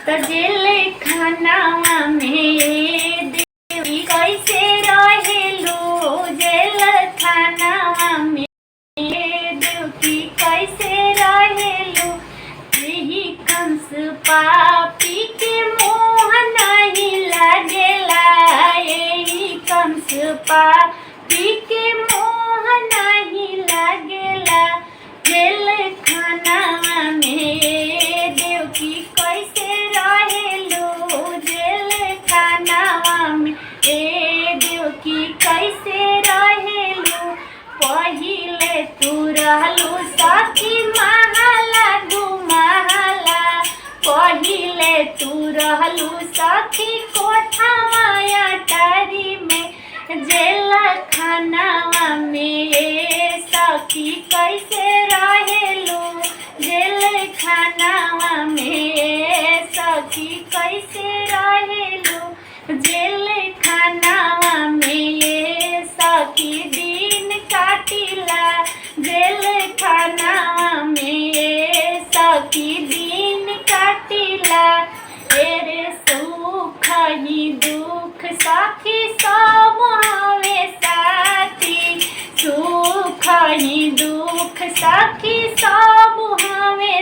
तो जेल खानावा में देवी कैसे रहेलू, जेल खानावा में देवी कैसे रहेलू। यही कंस पापी के मोह नहीं लगेला, यही कंस पापी के मोह नहीं लगेला। जेल खानावा में देवकी कैसे रहेलू, जेल खानावा में देवकी कैसे रहेलू। पहिले तू रहलू सखी महला दू महला, पहिले तू रहलू सखी कोठावा अटारी में। जेल खानावा में सखी कैसे रहेलू, जेल खानावा में सखी कैसे रहेलू। जेल खानावा में सखी दिन काटिला, जेल खानावा में सखी दिन काटिला। तेरे सुख ही दुख सखी सब हवे साथी, सुख ही दुख सखी सब हवे